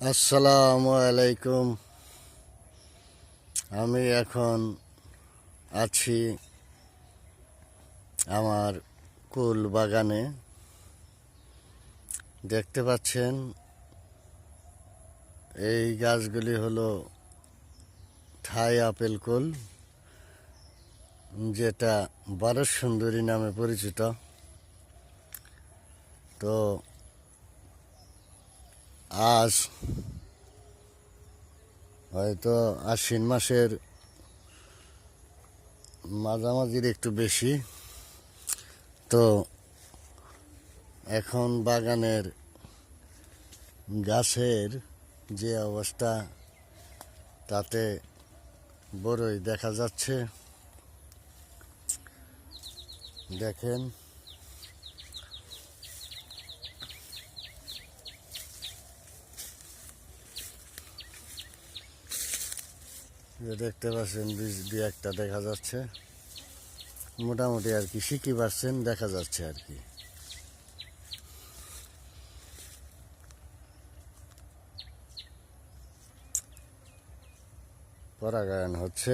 আসসালামু আলাইকুম। আমি এখন আছি আমার কুল বাগানে। দেখতে পাচ্ছেন এই গাছগুলি হলো থাই আপেল কুল, যেটা বারো সুন্দরী নামে পরিচিত। তো আজ হয়তো আশ্বিন মাসের মাঝামাঝির একটু বেশি। তো এখন বাগানের গাছের যে অবস্থা, তাতে বড়ই দেখা যাচ্ছে। দেখেন, দেখতে পাচ্ছেন বীজ দিয়ে একটা দেখা যাচ্ছে, মোটামুটি আর কি শিখি পাচ্ছেন দেখা যাচ্ছে আর কি। পরাগায়ন হচ্ছে।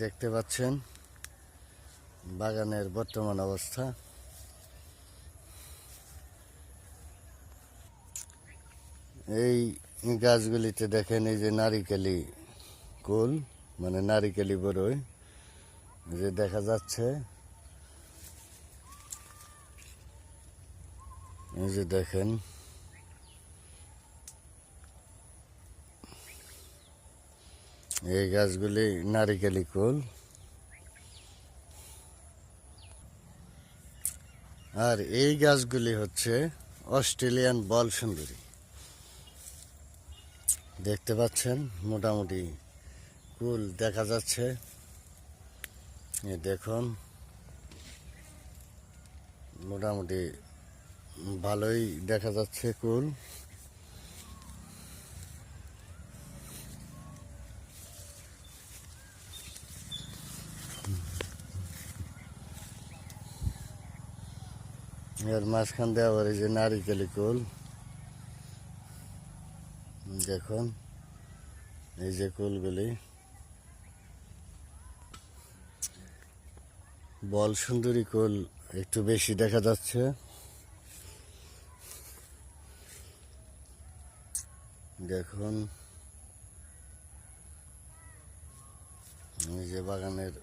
দেখতে পাচ্ছেন বাগানের বর্তমান অবস্থা। এই গাছগুলিতে দেখেন এই যে নারিকেলি কুল, মানে নারিকেলি বড়ই যে দেখা যাচ্ছে। এই যে দেখেন, এই গাছগুলি নারিকেলি কুল। আর এই গাছগুলি হচ্ছে অস্ট্রেলিয়ান বল সুন্দরী। দেখতে পাচ্ছেন মোটামুটি কুল দেখা যাচ্ছে। এই দেখুন, মোটামুটি ভালোই দেখা যাচ্ছে কুল। এর মাঝখান দিয়ে আবার এই যে নারিকেলি কুল। দেখুন এই যে কুলগুলি বল সুন্দরী কুল একটু বেশি দেখা যাচ্ছে। দেখুন এই যে বাগানের